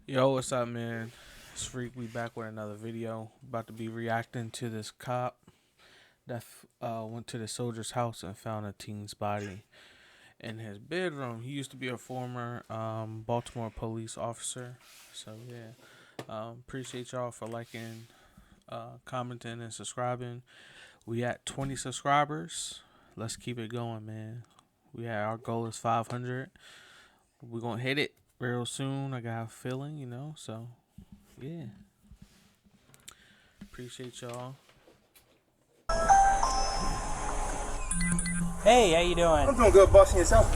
Yo, what's up, man? It's Freak. We back with another video. About to be reacting to this cop that went to the soldier's house and found a teen's body in his bedroom. He used to be a former Baltimore police officer. So yeah, appreciate y'all for liking, commenting, and subscribing. We at 20 subscribers. Let's keep it going, man. Our goal is 500. We're gonna hit it real soon. I got a feeling, So yeah. Appreciate y'all. Hey, how you doing? I'm doing good, bossing yourself.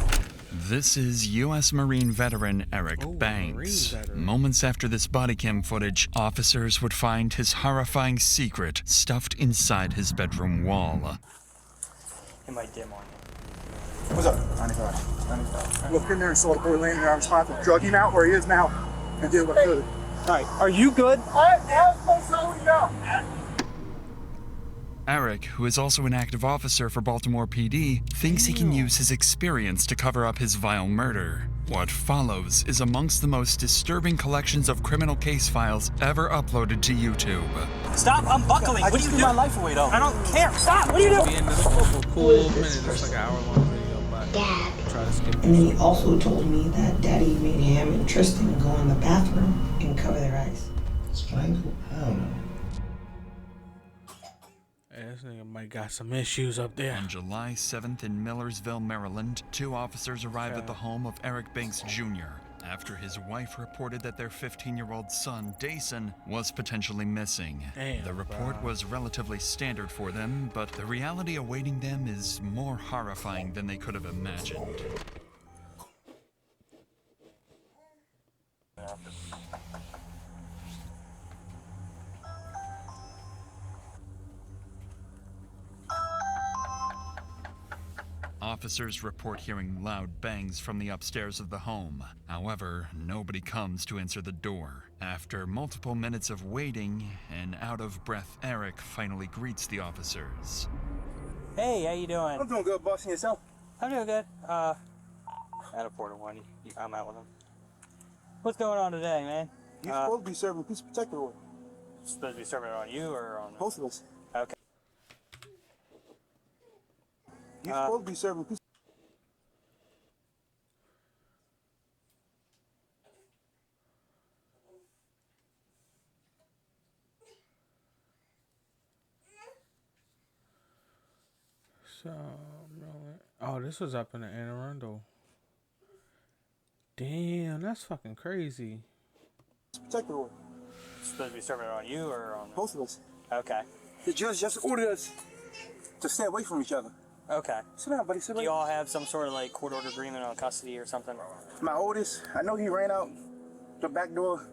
This is U.S. Marine veteran Eric Banks. Marine veteran. Moments after this body cam footage, officers would find his horrifying secret stuffed inside his bedroom wall. It might dim on you. What's up? 95. Look in there and saw the boy laying there. I was trying to drug him out where he is now and did what I could. Alright, are you good? Eric, who is also an active officer for Baltimore PD, thinks he can use his experience to cover up his vile murder. What follows is amongst the most disturbing collections of criminal case files ever uploaded to YouTube. Stop, I'm buckling. What are you doing? My life away, though. I don't care. Stop, what are you doing? Be in this for a cool minute. It's like an hour-long video, but Dad. try to skip And then he also told me that Daddy made him and Tristan go in the bathroom and cover their eyes. Strangle? I don't know. This nigga might got some issues up there. On July 7th in Millersville, Maryland, two officers arrived at the home of Eric Banks Jr. after his wife reported that their 15-year-old son, Dason, was potentially missing. Damn, the report was relatively standard for them, but the reality awaiting them is more horrifying than they could have imagined. Officers report hearing loud bangs from the upstairs of the home. However, nobody comes to answer the door. After multiple minutes of waiting, an out-of-breath Eric finally greets the officers. Hey, how you doing? I'm doing good, bossing yourself. I'm doing good. At a Porter one. I'm out with him. What's going on today, man? You're supposed to be serving peace protector order. Supposed to be serving it on you or on Both of us. Okay. You're supposed to be serving peace. So, oh, this was up in the Anne Arundel. Damn, that's fucking crazy. Protector order. Supposed to be serving it on you or on Both of us. Okay. The judge just ordered us to stay away from each other. Okay. Sit down, buddy. Sit Do down. you all have some sort of like court order agreement on custody or something? My oldest, I know he ran out the back door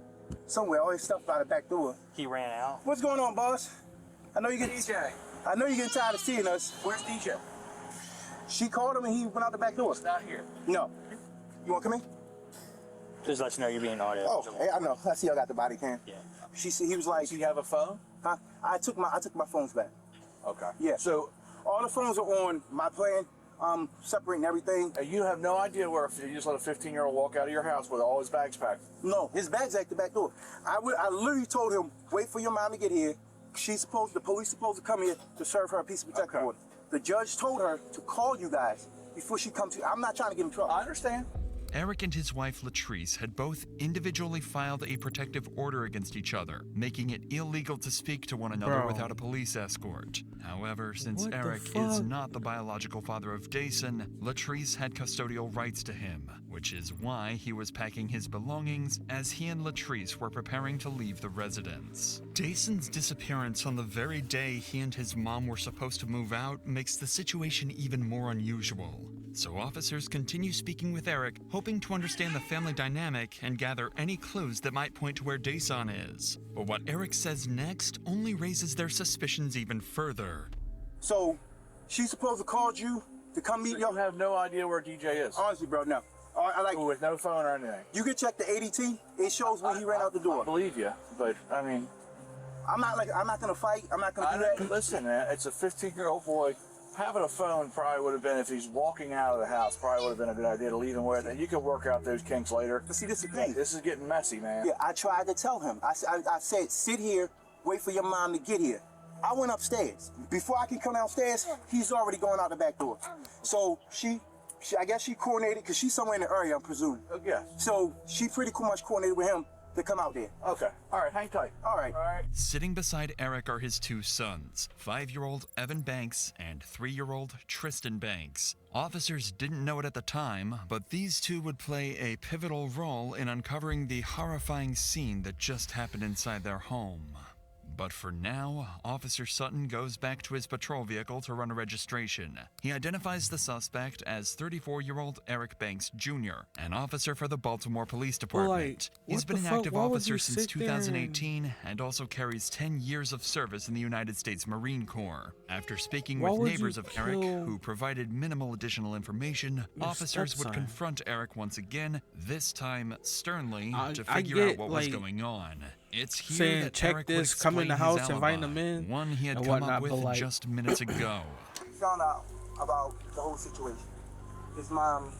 somewhere. All his stuff out the back door. He ran out. What's going on, boss? I know you get DJ, I know you're getting tired of seeing us. where's DJ? She called him and he went out the back door. He's not here. No. You want to come in? Just let you know you're being audio. Oh, hey, I know. I see y'all got the body cam. Yeah. She said he was like, Does he have a phone? huh? I took my phones back. Okay. Yeah. So all the phones are on my plan. Separating everything. You have no idea where you just let a 15-year-old walk out of your house with all his bags packed. No, his bag's at the back door. I literally told him, wait for your mom to get here. The police supposed to come here to serve her a piece of protective order. The judge told her to call you guys before she comes to. I'm not trying to get in trouble. I understand. Eric and his wife Latrice had both individually filed a protective order against each other, making it illegal to speak to one another Bro. without a police escort. However, since What the Eric is fuck? not the biological father of Dason, Latrice had custodial rights to him, which is why he was packing his belongings as he and Latrice were preparing to leave the residence. Dason's disappearance on the very day he and his mom were supposed to move out makes the situation even more unusual. So officers continue speaking with Eric, hoping to understand the family dynamic and gather any clues that might point to where Dason is. But what Eric says next only raises their suspicions even further. So she's supposed to call you to come meet You you. have no idea where DJ is. Honestly, bro, no. I like. With no phone or anything. You can check the ADT. It shows when he ran out the I door. believe you, but I mean, I'm not gonna fight. I'm not gonna do that. listen, man. It's a 15-year-old boy having a phone probably would have been, if he's walking out of the house, probably would have been a good idea to leave him with, and you can work out those kinks later. But see, this is the thing. This is getting messy, man. Yeah, I tried to tell him. I said, sit here, wait for your mom to get here. I went upstairs. Before I could come downstairs, he's already going out the back door. So I guess she coordinated, because she's somewhere in the area, I'm presuming. Yeah. So she pretty much coordinated with him to come out there. Okay. All right, hang tight. All right. All right. Sitting beside Eric are his two sons, 5-year-old Evan Banks and 3-year-old Tristan Banks. Officers didn't know it at the time, but these two would play a pivotal role in uncovering the horrifying scene that just happened inside their home. But for now, Officer Sutton goes back to his patrol vehicle to run a registration. He identifies the suspect as 34-year-old Eric Banks Jr., an officer for the Baltimore Police Department. He's been an active officer since 2018 and also carries 10 years of service in the United States Marine Corps. After speaking with neighbors of Eric, who provided minimal additional information, officers would confront Eric once again, this time sternly, to figure out what was going on. It's here saying, that check Eric this, would come in the explain his house, inviting alibi, them in, one he had and come whatnot, up with but, like, just minutes ago. Found out about the whole situation. His mom.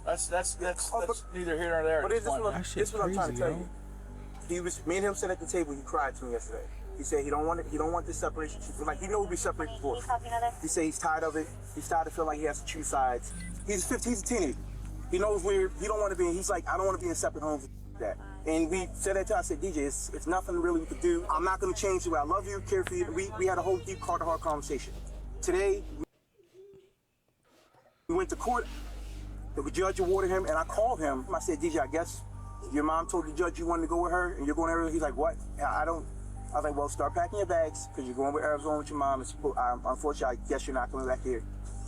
That's neither here nor there. But this is what I'm trying to tell yo. you. Me and him sat at the table. He cried to me yesterday. He said he don't want this separation. Like, he knows we'll be separated before. He said he's tired of it. He's tired of feeling like he has to choose sides. He's a teenager. He knows he don't want to be. He's like, I don't want to be in separate homes. That. And we said that to him. I said, DJ, it's nothing really we could do. I'm not going to change the way I love you, care for you. We had a whole deep heart-to-heart conversation. Today, we went to court. The judge awarded him, and I called him. I said, DJ, I guess your mom told the judge you wanted to go with her, and you're going to Arizona. He's like, what? I was like, well, start packing your bags, because you're going with Arizona with your mom. Unfortunately, I guess you're not coming back here.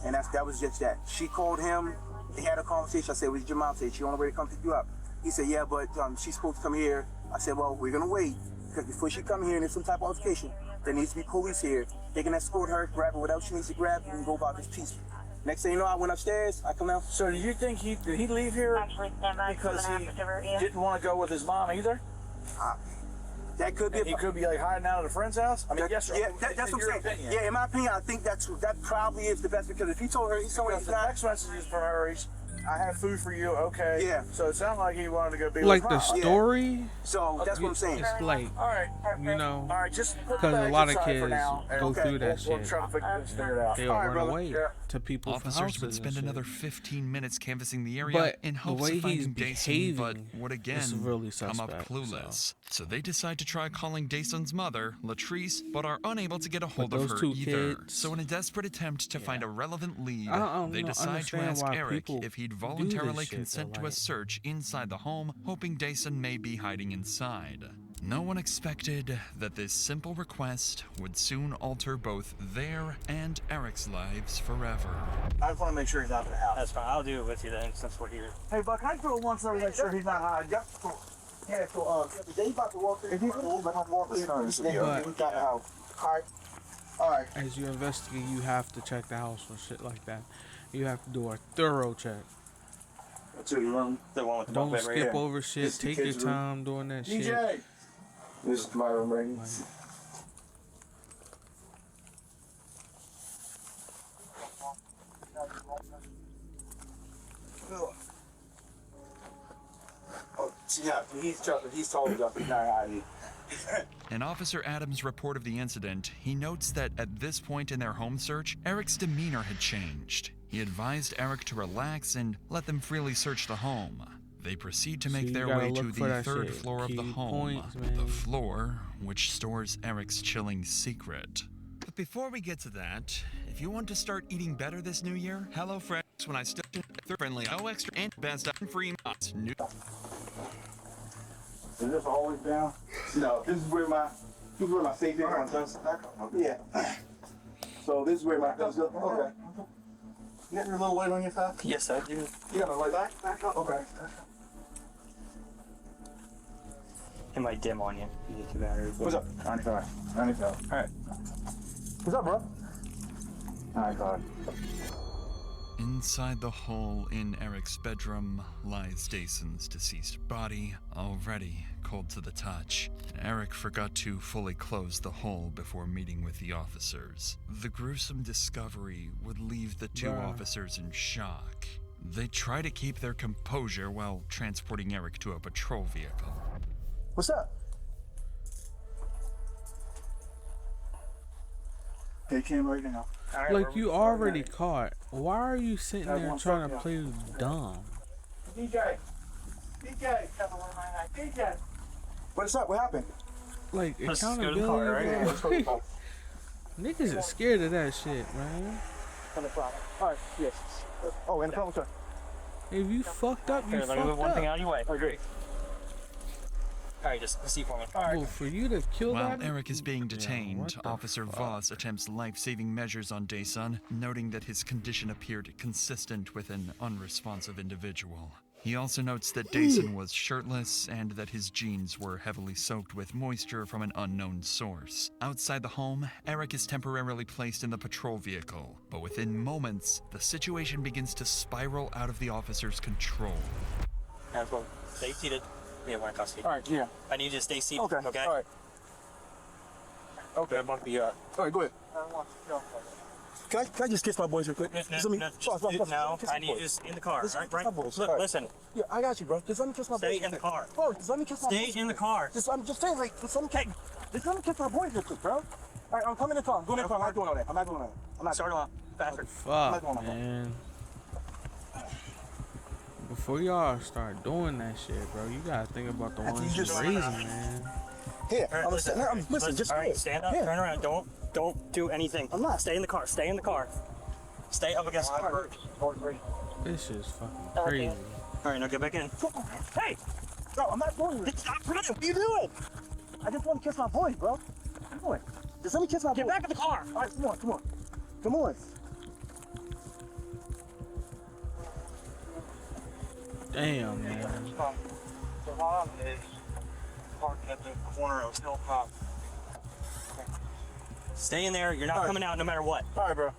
And that was just that. She called him. They had a conversation. I said, what did your mom say? She on her way to come pick you up. He said, yeah, but she's supposed to come here. I said, well, we're going to wait, because before she come here and there's some type of altercation, there needs to be police here. They can escort her, grab her, whatever she needs to grab, and go about this peaceful. Next thing you know, I went upstairs, I come down. So do you think did he leave here because he didn't want to go with his mom either? That could be. He could be like hiding out at a friend's house. I mean, yes, sir. Yeah, that's what I'm saying. Opinion. Yeah, in my opinion, I think that probably is the best, because if he told her he's somewhere he's The not. text messages from her, I have food for you, okay. Yeah. So it sounded like he wanted to go be Like with the mom. story, So that's what I'm saying. it's like, All right. you know, All right, just put the because a bags lot of aside for kids now, and go through that we'll shit. try to figure it out. They'll All right, run brother. away Yeah. to people's Officers houses would spend and shit. another 15 minutes canvassing the area But in the hopes way of finding he's Dason, but behaving would again is really come up suspect, clueless. So they decide to try calling Dason's mother, Latrice, but are unable to get a hold of those her two either. kids- So in a desperate attempt to find a relevant lead, I don't they decide to understand ask why Eric people if he'd do this voluntarily shit, consent though, to a like- search inside the home, hoping Dason may be hiding inside. No one expected that this simple request would soon alter both their and Eric's lives forever. I just want to make sure he's out of the house. That's fine. I'll do it with you then, since we're here. Hey, Buck, I do it once to make sure he's not hiding. Yeah, so they about to walk in. If he's about to walk in, then we got the house. All right. As you investigate, you have to check the house for shit like that. You have to do a thorough check. To the room. The one with the Don't bunk bed right skip here. over shit. This is the Take your kids' room. time doing that shit. DJ. This is my room right here. Oh, yeah, he's told us he's not hiding. In Officer Adams' report of the incident, he notes that at this point in their home search, Eric's demeanor had changed. He advised Eric to relax and let them freely search the home. They proceed to So make you their gotta way to look for the that third shit. floor of the Key home, points, man. the floor which stores Eric's chilling secret. But before we get to that, if you want to start eating better this new year, HelloFresh, when I still friendly, no extra and best free months. New Is this always down? No, this is where my safety is. Yeah. So this is where my guns go. Okay. You got your little light on your side? Yes, I do. You got a light back up? Okay. It might dim on you. You get your battery. What's up? 95. 95. All right. What's up, bro? 95. Inside the hole in Eric's bedroom lies Dayson's deceased body, already cold to the touch. Eric forgot to fully close the hole before meeting with the officers. The gruesome discovery would leave the two officers in shock. They try to keep their composure while transporting Eric to a patrol vehicle. What's up? They came right now. Like, you already caught. Why are you sitting there trying to play dumb? DJ. What's up? What happened? Like, Let's go to the accountability, car, right? bro. Niggas is scared of that shit, man. Alright, yes. Oh, in the front, sir. If you fucked up, you Here, let me move fucked one thing up. out of your way. I agree. Alright, just see for me. Well, for you to kill While that... Eric is being detained, what the Officer fuck? Voss attempts life-saving measures on Dayson, noting that his condition appeared consistent with an unresponsive individual. He also notes that Dayson was shirtless and that his jeans were heavily soaked with moisture from an unknown source. Outside the home, Eric is temporarily placed in the patrol vehicle, but within moments, the situation begins to spiral out of the officer's control. Well, stay seated. Yeah, we're in custody. Alright, yeah. I need you to stay seated. Okay. Okay. Alright. Okay. Bump you up. Alright, go ahead. Can I just kiss my boys real quick? Just let me- No, kiss I my need you boys. just in the car. Listen, Right, right. my boys. Look, Alright. listen. Yeah, I got you, bro. Just let me kiss my boys. Stay real in the quick. car. Bro, just let me kiss my boys. Stay in the car. I'm just saying, like, just let me kiss my boys real quick, bro. Alright, I'm coming in the car. Go in the car. I'm not doing all that. I'm not doing all that. I'm not Start them off. Faster. Fuck, man. Before y'all start doing that shit, bro, you gotta think about the After ones you you just- raising, man. Here, All right, listen, just all do right, it. stand up, Here. turn around. Don't do anything. I'm not. Stay in the car. Stay in the car. Stay up against the car. This is fucking crazy. All right, now get back in. Hey! Bro, I'm not doing it. Stop running! What are you doing? I just want to kiss my boys, bro. Come on. Just let me kiss my boys. Get back in the car! All right, come on, come on. Come on. Damn, man. The mom is parked at the corner of Hilltop. Stay in there. You're not coming out no matter what. All right, bro.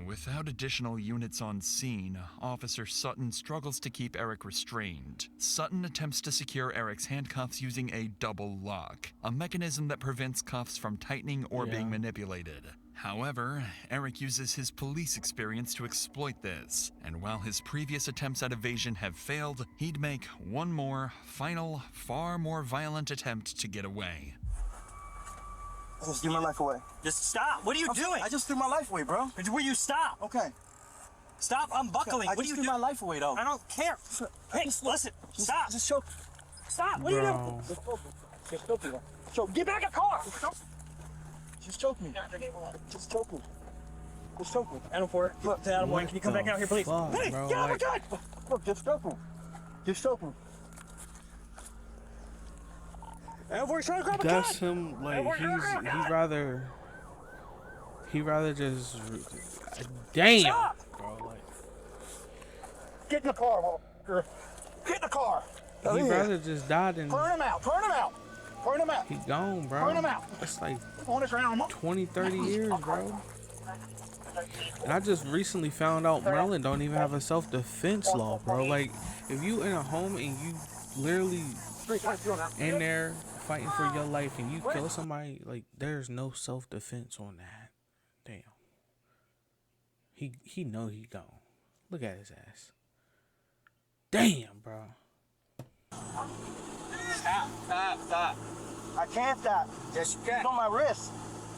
Without additional units on scene, Officer Sutton struggles to keep Eric restrained. Sutton attempts to secure Eric's handcuffs using a double lock, a mechanism that prevents cuffs from tightening or being manipulated. However, Eric uses his police experience to exploit this, and while his previous attempts at evasion have failed, he'd make one more, final, far more violent attempt to get away. I just threw my life away. Just stop. What are you doing? I just threw my life away, bro. Will you stop? Okay. Stop unbuckling. I What are just you threw doing? my life away, though. I don't care. Hey, listen. Stop. Just choke. Stop. What are you doing? Bro. Just choke me. Choke. Get back in the car. Just choke me. Just choke me. Just choke me. Adam Ford. Look, Adam Boy, can you come back out here, please? Fuck, Hey, bro, get out of the like- gun! Look, just choke me. Just choke me. Adam Ford's trying to grab a That's gun! him, like, he rather just, damn, Stop! bro, like, Get in the car, Walker. Get in the car. he rather just die than, Turn him out. Turn him out. Turn him out. he gone, bro. Turn him out. That's like On the ground. 20, 30 years, bro. And I just recently found out Maryland don't even have a self-defense law, bro. Like, if you in a home and you literally in there fighting for your life and you kill somebody, like, there's no self-defense on that. Damn. He know he gone. Look at his ass. Damn, bro. Stop. I can't stop. Yes, you It's can. on my wrist.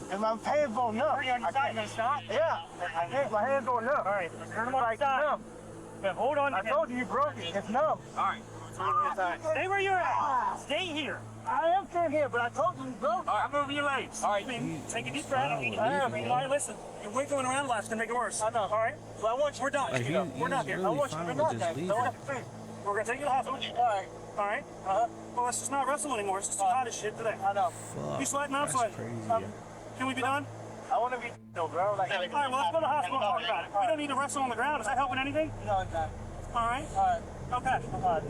And my hands going numb. Are you on your side? You gonna stop? Yeah. I can't. My hands going numb. All right, turn them on Like the side. numb. But hold on. I told you broke it. It's numb. All right. Stay where you're at. Stay here. I am still here, but I told you broke. All right, I'm moving your legs. All right, take a deep breath. All right, listen. You're wiggling around a lot. It's gonna make it worse. I know. All right. But I want you. We're done. Like, We're done he's here. really I want you fine to with know just that. leaving. We're gonna take you to the hospital. All right. All right. Well, let's just not wrestle anymore. It's just too hot as shit today. I know. Fuck. You sweating? I'm That's sweating. crazy. Can we be done? I want to be no, bro. Like. All right. Well, let's go to the hospital and talk about it. We don't need to wrestle on the ground. Is that helping anything? No, it's not. All right. All right. Okay. All right.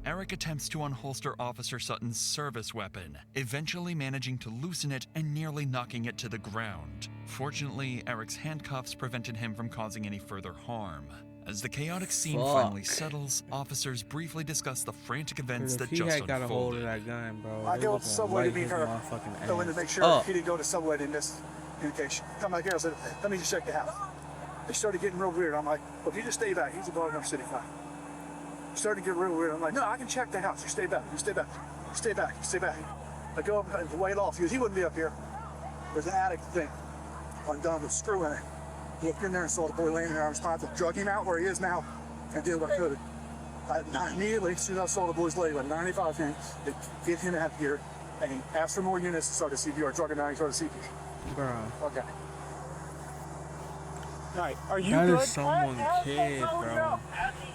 Eric attempts to unholster Officer Sutton's service weapon, eventually managing to loosen it and nearly knocking it to the ground. Fortunately, Eric's handcuffs prevented him from causing any further harm. As the chaotic scene finally settles, officers briefly discuss the frantic events that If he just had got a hold of unfolded. that gun, bro, I it go was to gonna Subway to light meet his her. motherfucking Go in to ass make sure up. he didn't go to Subway in this indication. Come back here. I said, let me just check the house. They started getting real weird. I'm like, well, if you just stay back, he's a bar enough city fire. Started to get real weird. I'm like, no, I can check the house. You stay back. You stay back. You stay back. You stay back. I go up and weigh it off. He goes, he wouldn't be up here. There's an attic thing undone with a screw in it. Looked in there and saw the boy laying there. I was trying to drug him out where he is now and did what I could. Immediately, as soon as I saw the boys lay with 95 hands, to get him out here and asked for more units to start a CPR, drug him out, start a CPR. Bro, Okay. All right, are you that good? is someone's kid, bro.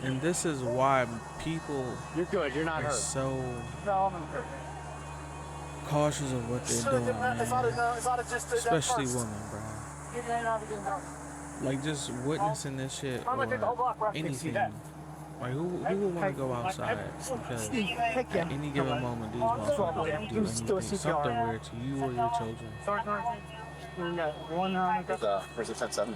And this is why people You're good. You're not are hurt. so No, I'm hurt. cautious of what they're doing, If I'd have man. known, if I'd have just did that Especially first. women, bro. You may not have been hurt. Like just witnessing this shit I'm gonna take the whole or block where I can see anything. that. Like who would want to go outside because at any given moment these motherfuckers can do anything, something weird to you or your children. Where's the 10-7?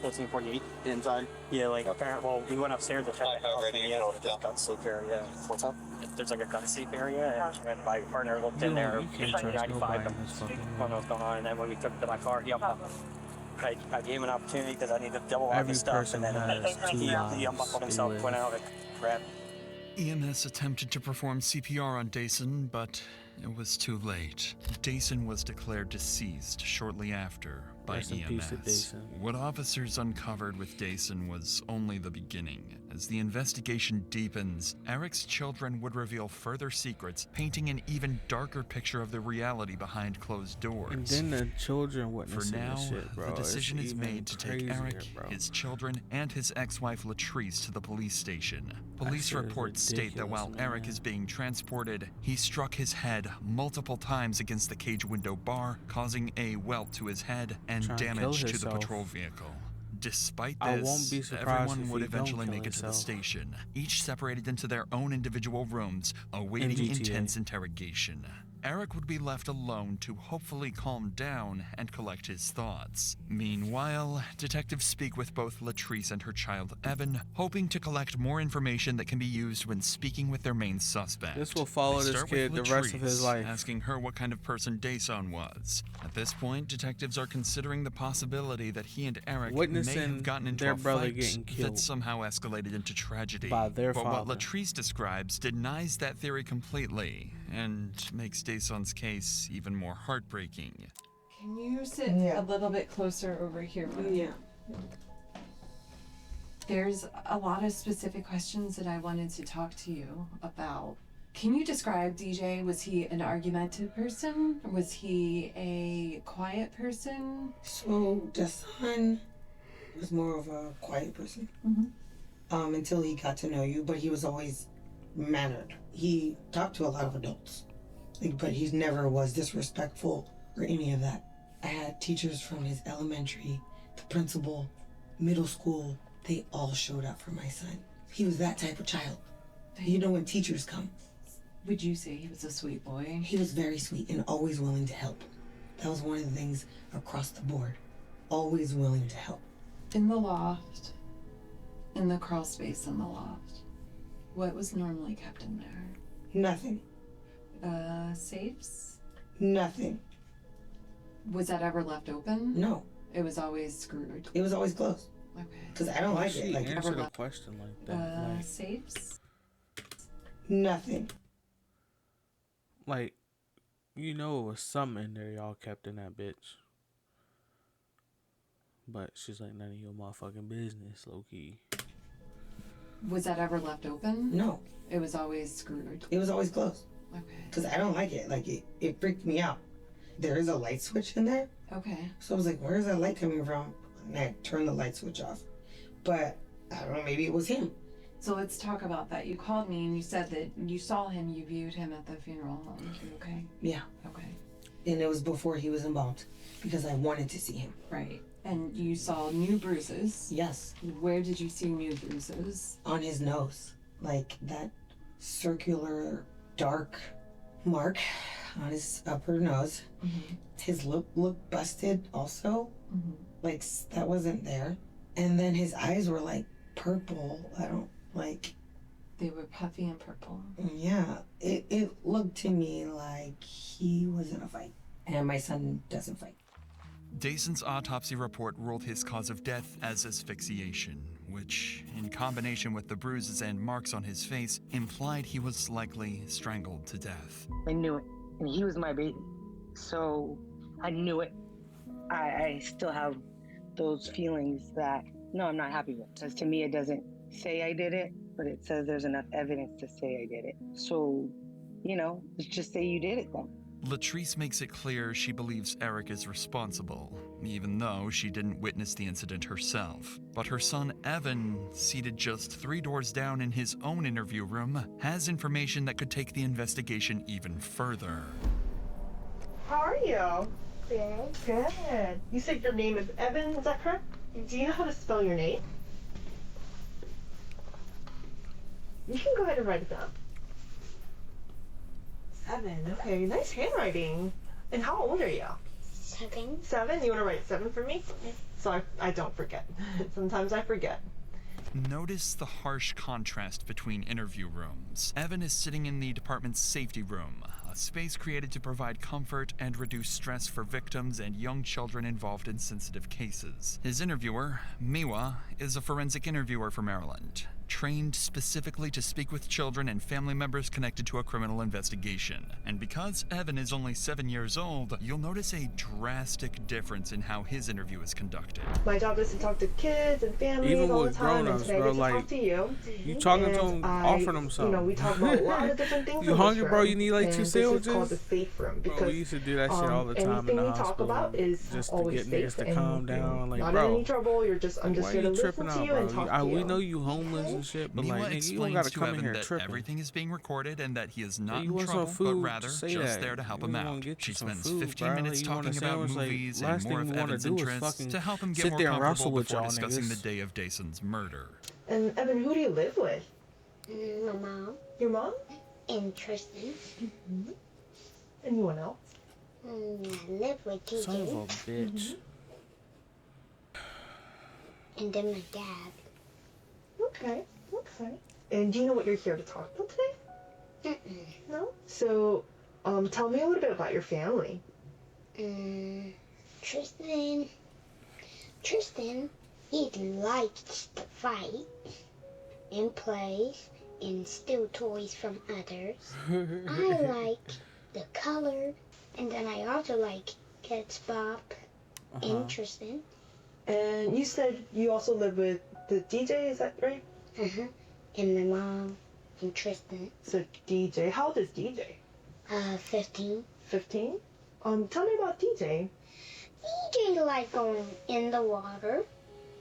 1448. Inside. Yeah, like apparently, well, we went upstairs to check the house and there's a gun safe area. What's up? There's like a gun safe area, and my partner looked in there. You can't like trust 95 nobody in this fucking when world. what was going on, and then when we took it to my car, he unbuckled. I gave him an opportunity because I needed to double lock Every his stuff, person and then has two he lives. unbuckled They himself, live. went out and grabbed. EMS attempted to perform CPR on Dason, but it was too late. Dason was declared deceased shortly after by Rest in peace to EMS. Dason. What officers uncovered with Dason was only the beginning. As the investigation deepens, Eric's children would reveal further secrets, painting an even darker picture of the reality behind closed doors. And then the children For witnessing now, this shit, bro. the decision it's is even made to take crazier, Eric, bro. his children, and his ex-wife Latrice to the police station. Police shit is reports state that while ridiculous, Eric man. is being transported, he struck his head multiple times against the cage window bar, causing a welt to his head and Trying to kill damage to the himself. patrol vehicle. Despite I this, won't be surprised everyone if would he don't eventually kill make it to the himself. station, each separated into their own individual rooms, awaiting GTA. intense interrogation. Eric would be left alone to hopefully calm down and collect his thoughts. Meanwhile, detectives speak with both Latrice and her child Evan, hoping to collect more information that can be used when speaking with their main suspect. This will follow They this start kid with the rest of his Latrice, life. asking her what kind of person Dason was. At this point, detectives are considering the possibility that he and Eric may Witnessing have gotten into their a brother fight getting that killed somehow escalated into tragedy. by their but father. what Latrice describes denies that theory completely and makes Dason's case even more heartbreaking. Can you sit Yeah. a little bit closer over here? Please? Yeah. There's a lot of specific questions that I wanted to talk to you about. Can you describe DJ? Was he an argumentative person? Was he a quiet person? So the son was more of a quiet person. Until he got to know you, but he was always mannered. He talked to a lot of adults, but he never was disrespectful or any of that. I had teachers from his elementary, the principal, middle school, they all showed up for my son. He was that type of child. You know when teachers come, Would you say he was a sweet boy? he was very sweet and always willing to help. That was one of the things across the board. Always willing to help. In the loft, in the crawl space in the loft, what was normally kept in there? Nothing. Safes? Nothing. Was that ever left open? No. It was always screwed. It was always closed. Okay. Because I don't like She it. Like, answered a left- question like that. Safes? nothing. Like, you know, it was something in there y'all kept in that bitch. But she's like, none of your motherfucking business, low key. Was that ever left open? No. It was always screwed. It was always closed. Okay. Because I don't like it. Like, it freaked me out. There is a light switch in there. Okay. So I was like, where's that light coming from? And I turned the light switch off. But I don't know, maybe it was him. So let's talk about that. You called me and you said that you saw him, you viewed him at the funeral home. You okay? Yeah. Okay. And it was before he was embalmed. Because I wanted to see him. Right. And you saw new bruises. Yes. Where did you see new bruises? On his nose. Like, that circular dark mark on his upper nose. His lip looked busted also. Like that wasn't there. And then his eyes were like purple. I don't like. They were puffy and purple. Yeah, it looked to me like he was in a fight. And my son doesn't fight. Dayson's autopsy report ruled his cause of death as asphyxiation, which, in combination with the bruises and marks on his face, implied he was likely strangled to death. I knew it. And he was my baby. So I knew it. I still have those feelings that, no, I'm not happy with. Because to me, it doesn't say I did it, but it says there's enough evidence to say I did it. So, let's just say you did it then. Latrice makes it clear she believes Eric is responsible, even though she didn't witness the incident herself. But her son Evan, seated just 3 doors down in his own interview room, has information that could take the investigation even further. How are you? Good. Good. You said your name is Evan, is that correct? Do you know how to spell your name? You can go ahead and write it down. 7. Okay, nice handwriting. And how old are you? 7. 7? You want to write 7 for me? So I don't forget. Sometimes I forget. Notice the harsh contrast between interview rooms. Evan is sitting in the department's safety room, a space created to provide comfort and reduce stress for victims and young children involved in sensitive cases. His interviewer, Miwa, is a forensic interviewer from Maryland, trained specifically to speak with children and family members connected to a criminal investigation. And because Evan is only 7 years old, you'll notice a drastic difference in how his interview is conducted. My job is to talk to kids and families Even all the with time, and grown-ups, today I bro, get to like, talk to you. You talking to And them, offering them something. we talk about a lot of different things. You in hungry, this bro? room. You need like And 2 this is called sandwiches? the safe room Bro, because we used to do that shit all the time in anything the we talk hospital, about is just to always get niggas safe to calm down. you're Like, not bro, in any trouble. You're just, I'm just why here to you listen tripping to out, you and bro? talk to you. We know you homeless and shit, but Miwa like, nigga, you don't explains gotta to come in Evan here that tripping. everything is being recorded and that he is not You in want some trouble, but food, rather say just that. there to help We him gonna out. get you She some spends food, 15 bro. minutes You want a talking about sandwich? Like, movies last and more thing of we wanna Evan's do is interests fucking to help him get sit more there and comfortable wrestle with before y'all discussing niggas. the day of Dayson's murder. And Evan, who do you live with? My mom Your mom? and Tristan. Anyone else? I live with TJ. Son of a bitch. And then my dad. Okay. And do you know what you're here to talk about today? No? So, tell me a little bit about your family. Tristan, he likes to fight and play and steal toys from others. I like the color, and then I also like Kids Bop and Tristan. And you said you also live with the DJ, is that right? And my mom and Tristan. So DJ, how old is DJ? 15. 15? Tell me about DJ. DJ like going in the water,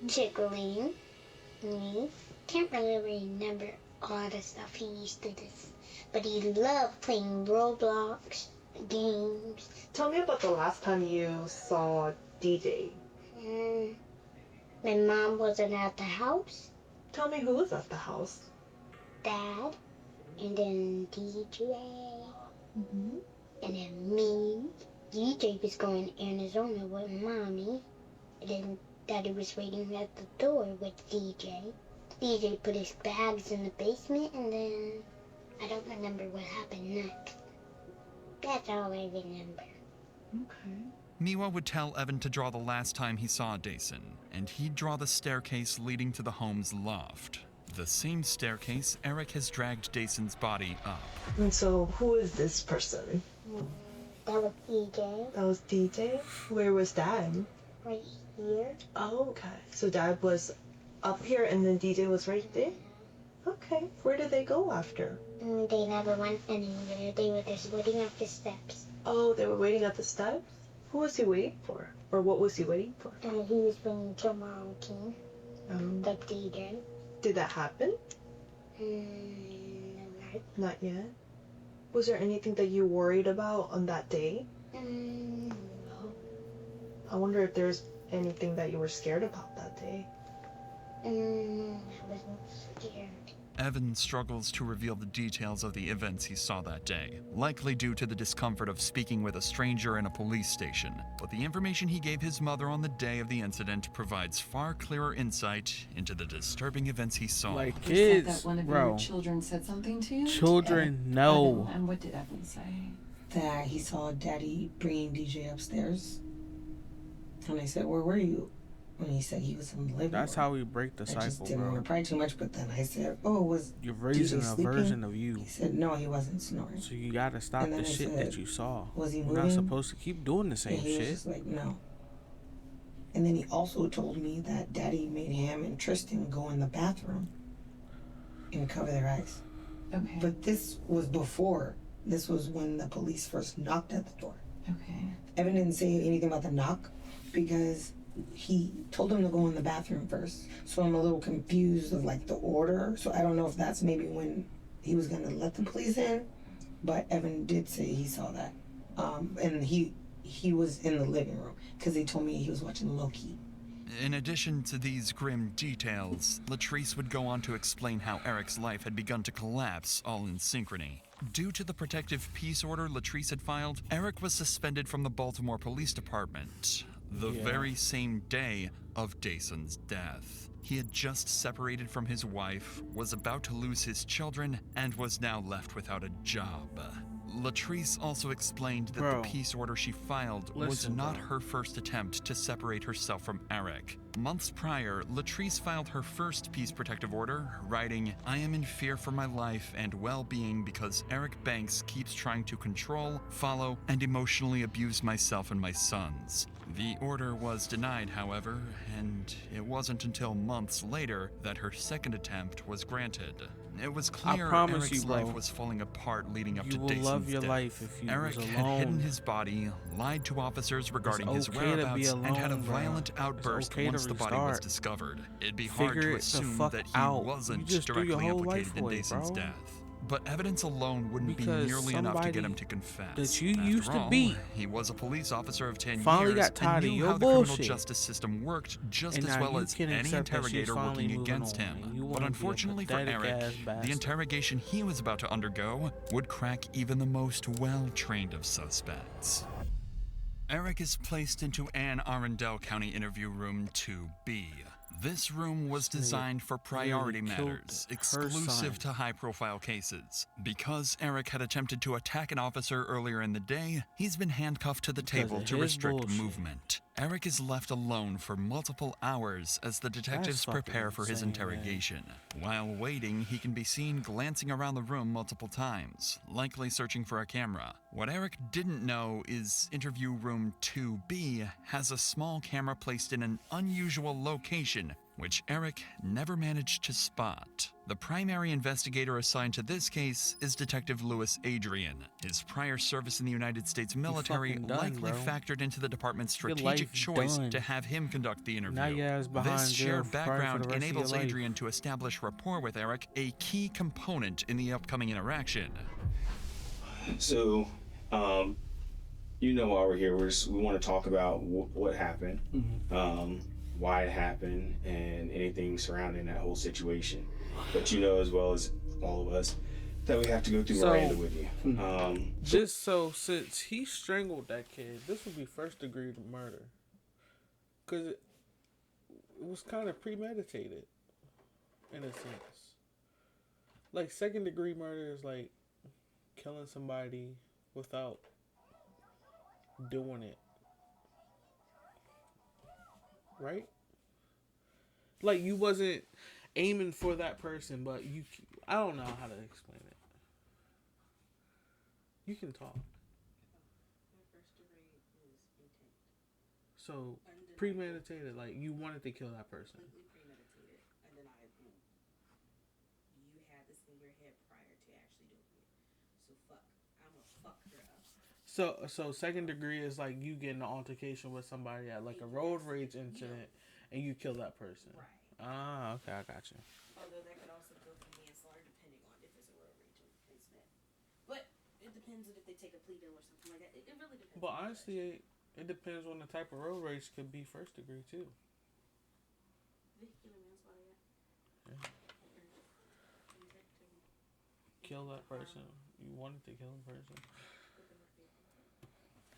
tickling me. Can't really remember all the stuff he used to do, but he loved playing Roblox games. Tell me about the last time you saw DJ. My mom wasn't at the house. Tell me who was at the house. Dad, and then DJ, and then me. DJ was going to Arizona with Mommy, and then Daddy was waiting at the door with DJ. DJ put his bags in the basement, and then I don't remember what happened next. That's all I remember. Okay. Miwa would tell Evan to draw the last time he saw Dayson, and he'd draw the staircase leading to the home's loft. The same staircase Eric has dragged Dayson's body up. And so, who is this person? That was DJ, That was DJ? Where was Dad? right here. Oh, okay. So Dad was up here and then DJ was right there? Okay. Where did they go after? They never went anywhere. They were just waiting up the steps. Oh, they were waiting at the steps? Who was he waiting for? Or what was he waiting for? And he was bringing Jamal King, the DJ. Did that happen? Not yet. Was there anything that you worried about on that day? No. I wonder if there's anything that you were scared about that day. I wasn't scared. Evan struggles to reveal the details of the events he saw that day, likely due to the discomfort of speaking with a stranger in a police station. But the information he gave his mother on the day of the incident provides far clearer insight into the disturbing events he saw. Like You said kids, that one of bro. your children said something to you? Children, no. Evan, and what did Evan say? That he saw Daddy bringing DJ upstairs. And I said, where were you? When he said he was in the living That's room. how we break the I just cycle, didn't want bro. to pry too much, but then I said, oh, was You're raising DJ a sleeping? version of you. He said, no, he wasn't snoring. So you gotta stop And the then I shit said, that you saw. was he You're moving? not supposed to keep doing the And same he was shit. just like, no. And then he also told me that Daddy made him and Tristan go in the bathroom and cover their eyes. Okay. But this was before. This was when the police first knocked at the door. Okay. Evan didn't say anything about the knock because he told him to go in the bathroom first. So I'm a little confused of like the order. So I don't know if that's maybe when he was gonna let the police in, but Evan did say he saw that. And he was in the living room because he told me he was watching Loki. In addition to these grim details, Latrice would go on to explain how Eric's life had begun to collapse all in synchrony. Due to the protective peace order Latrice had filed, Eric was suspended from the Baltimore Police Department the very same day of Dayson's death. He had just separated from his wife, was about to lose his children, and was now left without a job. Latrice also explained that Bro, the peace order she filed was listen, not bro. her first attempt to separate herself from Eric. Months prior, Latrice filed her first peace protective order, writing, "I am in fear for my life and well-being because Eric Banks keeps trying to control, follow, and emotionally abuse myself and my sons." The order was denied, however, and it wasn't until months later that her second attempt was granted. It was clear promise Eric's you, bro, life was falling apart leading up you to will Dayson's love your death. life if you Eric was had hidden alone. his body, lied to officers regarding his okay to be whereabouts, and had a alone, bro. violent It's outburst okay to once the body was restart. discovered. It'd be hard Figure to it the assume fuck that he out. wasn't You just threw your directly whole implicated life in away, Dayson's bro. death. But evidence alone wouldn't Because be nearly enough to get him somebody to confess. that you After used to all, be he was a police officer of 10 finally years got tired and of knew your how the criminal bullshit. justice system worked just And as now well you as can any accept that she's interrogator finally working moving against on, him. and you But wanna be a unfortunately for pathetic Eric, ass the bastard. interrogation he was about to undergo would crack even the most well-trained of suspects. Eric is placed into Anne Arundel County Interview Room 2B. This room was designed for priority killed matters, her exclusive son. to high-profile cases. Because Eric had attempted to attack an officer earlier in the day, he's been handcuffed to the Because table of to his restrict bullshit. movement. Eric is left alone for multiple hours as the detectives fucking prepare for his insane, man. interrogation. While waiting, he can be seen glancing around the room multiple times, likely searching for a camera. What Eric didn't know is Interview Room 2B has a small camera placed in an unusual location, which Eric never managed to spot. The primary investigator assigned to this case is Detective Louis Adrian. His prior service in the United States military fucking done, likely bro. factored into the department's Your strategic life choice done. to have him conduct the interview. Now your ass behind This jail shared probably for background the rest of your enables life. Adrian to establish rapport with Eric, a key component in the upcoming interaction. So, you know why we're here. We want to talk about what happened, why it happened, and anything surrounding that whole situation. But you know as well as all of us that we have to go through Miranda with you. Just so since he strangled that kid, this would be first degree murder. Because it was kind of premeditated, in a sense. Like, second degree murder is like killing somebody without doing it. Right? Like, you wasn't aiming for that person, but you... I don't know how to explain it. You can talk. So, premeditated, like, you wanted to kill that person. Premeditated, undeniable. You had this in your head prior to actually doing it. So I'm gonna fuck her up. So second degree is like you get in an altercation with somebody at like a road rage incident, and you kill that person. Right. Ah, okay, I got you. Although that could also go for manslaughter depending on if it's a road rage incident. But it depends on if they take a plea deal or something like that. It really depends. But honestly, it depends on the type of road rage. Could be first degree too. Vehicular manslaughter, yeah. kill that person. You wanted to kill the person.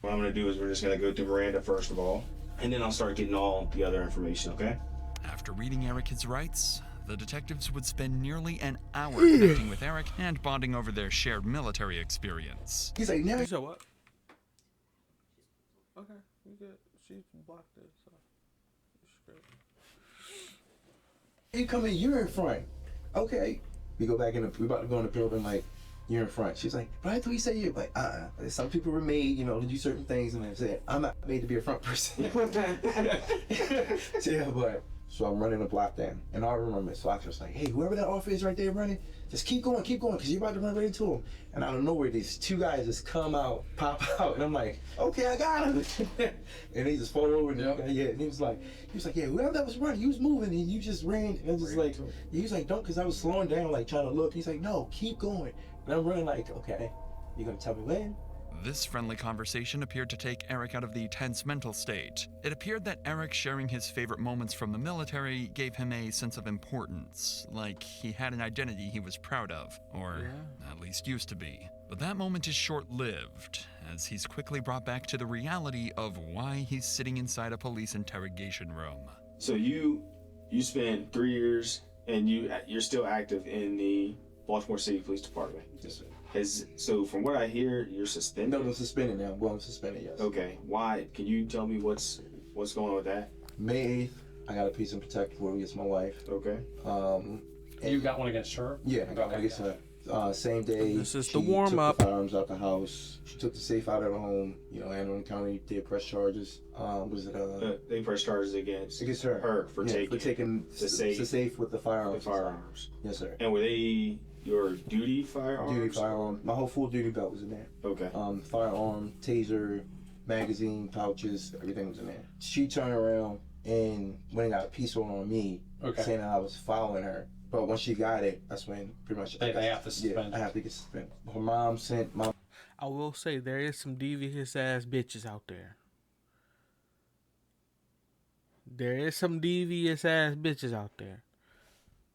What I'm gonna do is we're just gonna go through Miranda first of all, and then I'll start getting all the other information, okay? After reading Eric his rights, the detectives would spend nearly an hour connecting with Eric and bonding over their shared military experience. He's like, now. You said what? Okay, you good. She blocked it, so it's great. You come in, you're in front. Okay. We go back we about to go in the building, like, you're in front. She's like, but I thought you said you like, some people were made, you know, to do certain things, and I said, I'm not made to be a front person. Yeah, but so I'm running the block down, and I remember so I was like, hey, whoever that officer is right there running, just keep going, because you're about to run right into him. And out of nowhere, these two guys just come out, pop out, and I'm like, okay, I got him. And they just fall over, and and he was like, yeah, whoever that was running, he was moving, and you just ran. And I was just like, he was like, don't, because I was slowing down, like trying to look. He's like, no, keep going. And I'm running like, okay, you gonna tell me when? This friendly conversation appeared to take Eric out of the tense mental state. It appeared that Eric sharing his favorite moments from the military gave him a sense of importance, like he had an identity he was proud of, or at least used to be. But that moment is short-lived, as he's quickly brought back to the reality of why he's sitting inside a police interrogation room. So you spent 3 years, and you're still active in the Baltimore City Police Department. Yes, sir. So from what I hear, you're suspended? No, I'm suspended now. I'm going suspended, yes. Okay. Why? Can you tell me what's going on with that? May 8th, I got a piece of protective order against my wife. Okay. You got one against her? Yeah, I got one against her. Same day. This is she the warm up. Took the firearms out the house. She took the safe out of the home. You know, Anne Arundel County did press charges. They press charges against her for taking the safe with the firearms. The firearms. Yes, sir. And were they your duty firearms? Duty firearm. My whole full duty belt was in there. Okay. Firearm, taser, magazine, pouches, everything was in there. She turned around and went and got a piece on me, saying that I was following her. But when she got it, that's when pretty much they have to suspend. Yeah, I have to get suspended. Her mom sent my. I will say there is some devious ass bitches out there. There is some devious ass bitches out there.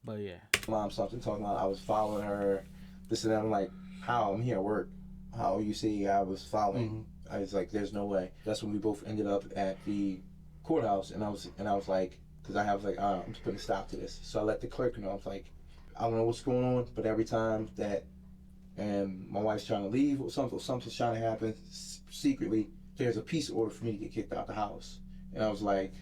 But yeah. Mom something talking about I was following her. This and that. I'm like, how? I'm here at work. How you see I was following? I was like, there's no way. That's when we both ended up at the courthouse, and I was like, because I was like, I'm just putting a stop to this. So I let the clerk know. I was like, I don't know what's going on, but every time that my wife's trying to leave or something's trying to happen secretly, there's a peace order for me to get kicked out the house. And I was like,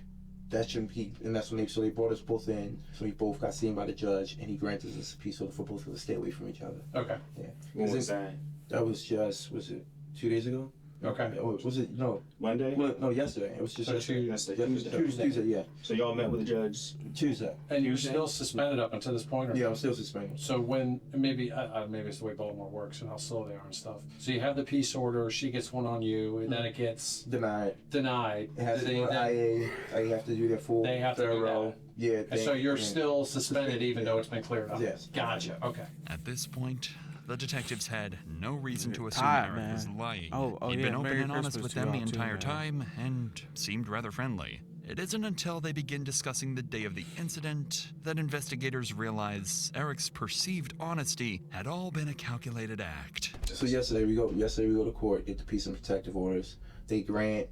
that shouldn't be. And that's when they brought us both in. So we both got seen by the judge, and he granted us a peace order for both of us to stay away from each other. Okay. Yeah. When was that? That was just, was it 2 days ago? Okay. Was it, no. Monday? Well, no, yesterday. It was just Tuesday, yeah. So y'all met with the judge? Tuesday. And you're still suspended up until this point? Or? Yeah, I'm still suspended. So when, maybe it's the way Baltimore works and how slow they are and stuff. So you have the peace order, she gets one on you, and then it gets... Denied. It has to go to IA. I have to do their full They have to do that. Yeah. And so you're still suspended even though it's been cleared up? Yes. Gotcha, okay. At this point, the detectives had no reason to assume tired, Eric man. was lying. yeah, He'd been open Merry and honest Christmas with to them the y'all too, entire man. time and seemed rather friendly. It isn't until they begin discussing the day of the incident that investigators realize Eric's perceived honesty had all been a calculated act. So yesterday we go to court, get the peace and protective orders. They grant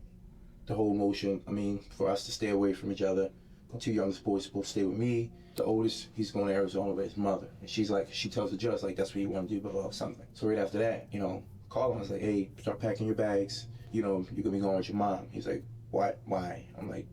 the whole motion, for us to stay away from each other. The two youngest boys supposed to stay with me. The oldest, he's going to Arizona with his mother. And she tells the judge, that's what you want to do, blah, blah, something. So right after that, call him. I was like, hey, start packing your bags. You're going to be going with your mom. He's like, what? Why? I'm like,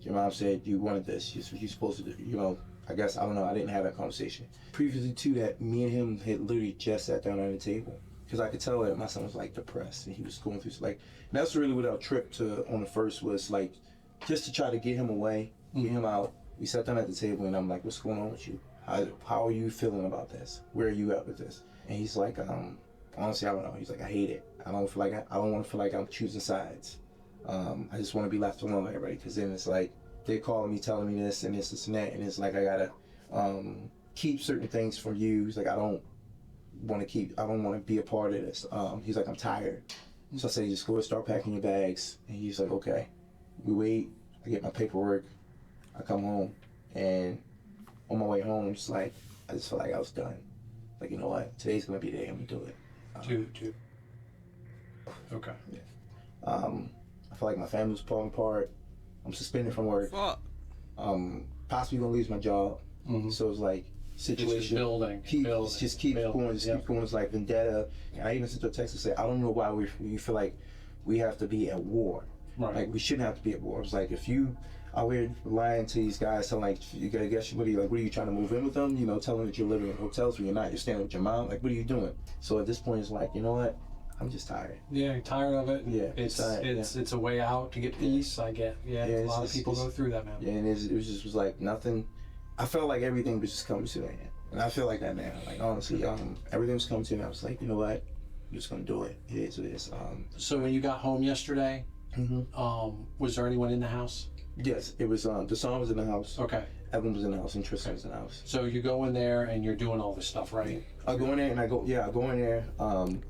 your mom said you wanted this. You're supposed to do, I guess, I don't know. I didn't have that conversation. Previously to that, me and him had literally just sat down at the table. Because I could tell that my son was, depressed. And he was going through, and that's really what our trip on the first was, just to try to get him away, get him out. We sat down at the table, and I'm like, what's going on with you? How are you feeling about this? Where are you at with this? And he's like, honestly, I don't know. He's like, I hate it. I don't want to feel like I'm choosing sides. I just want to be left alone with everybody, because then it's like, they're calling me, telling me this and this and that, and it's like I gotta keep certain things from you. He's like, I don't want to be a part of this. He's like, I'm tired. So I said, just go and start packing your bags. And he's like, okay. We wait, I get my paperwork, I come home, and on my way home, I just felt like I was done. Like, you know what? Today's gonna be the day I'm gonna do it. Two. Okay. Yeah. I feel like my family's falling apart. I'm suspended from work. Fuck. Possibly gonna lose my job. So it's like situation. Building. Keep going. It's like vendetta. And I even sent her a text to say, I don't know why we feel like we have to be at war. Right. Like we shouldn't have to be at war. It's like if you out here lying to these guys, telling like you gotta guess what are you trying to move in with them? You know, telling them that you're living in hotels where you're not. You're staying with your mom. Like what are you doing? So at this point, it's like, you know what? I'm just tired. Yeah, you're tired of it. Yeah, it's a way out to get peace. I get. Yeah, a lot of people go through that, man. Yeah, and it was like nothing. I felt like everything was just coming to an end, and I feel like that now. Like honestly, everything was coming to an end. I was like, you know what? I'm just gonna do it. It is what it is. So when you got home yesterday, was there anyone in the house? Yes, it was. Deshaun was in the house. Okay. Evan was in the house, and Tristan was in the house. So you go in there and you're doing all this stuff, right? I go in there and I go in there.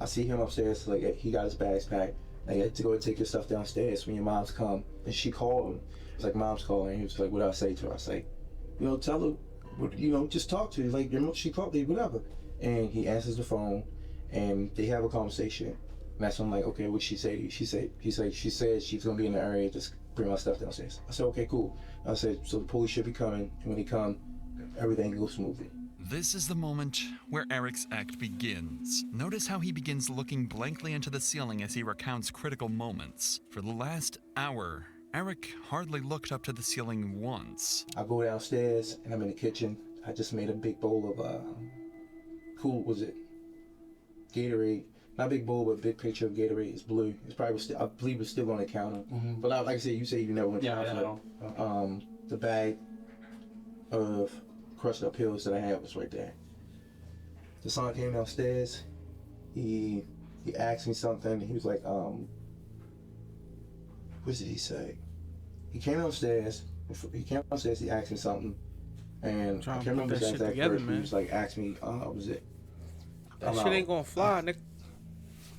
I see him upstairs. Like he got his bags packed. I had to go and take your stuff downstairs when your mom's come. And she called him. It's like mom's calling. He was like, what do I say to her? I say, tell her, just talk to her. Like she called me, whatever. And he answers the phone, and they have a conversation. And that's when I'm like, okay, what'd she say to you? She said she's gonna be in the area. Just bring my stuff downstairs. I said, okay, cool. I said, so the police should be coming, and when he come, everything goes smoothly. This is the moment where Eric's act begins. Notice how he begins looking blankly into the ceiling as he recounts critical moments. For the last hour, Eric hardly looked up to the ceiling once. I go downstairs, and I'm in the kitchen. I just made a big bowl of, Gatorade. Not big bowl, but big picture of Gatorade. It's blue. It's probably I believe it's still on the counter. But like I said, you say you never went to the house. The bag of crushed up pills that I had was right there. The son came downstairs. He asked me something. He was like, what did he say? He came downstairs. He asked me something, and I can't remember his exact words. He was like, asked me, was it? That shit ain't gonna fly, nigga.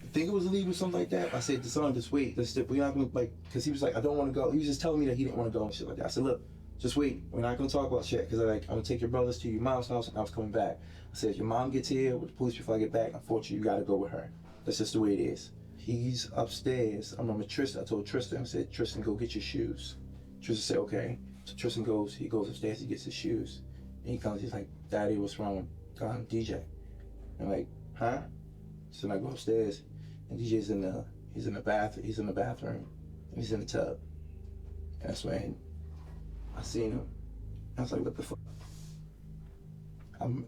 I think it was illegal or something like that. I said to son, just wait. We're not gonna because he was like, I don't want to go. He was just telling me that he didn't want to go and shit like that. I said, look, just wait. We're not gonna talk about shit because I'm gonna take your brothers to your mom's house and I was coming back. I said, if your mom gets here with the police before I get back, unfortunately, you gotta go with her. That's just the way it is. He's upstairs. I remember Tristan. I told Tristan, I said, Tristan, go get your shoes. Tristan said, okay. So Tristan goes upstairs, he gets his shoes. And he comes, he's like, Daddy, what's wrong with DJ? I'm like, huh? So I go upstairs, and DJ's in the bathroom, and he's in the tub. And that's when I seen him. I was like, what the fuck?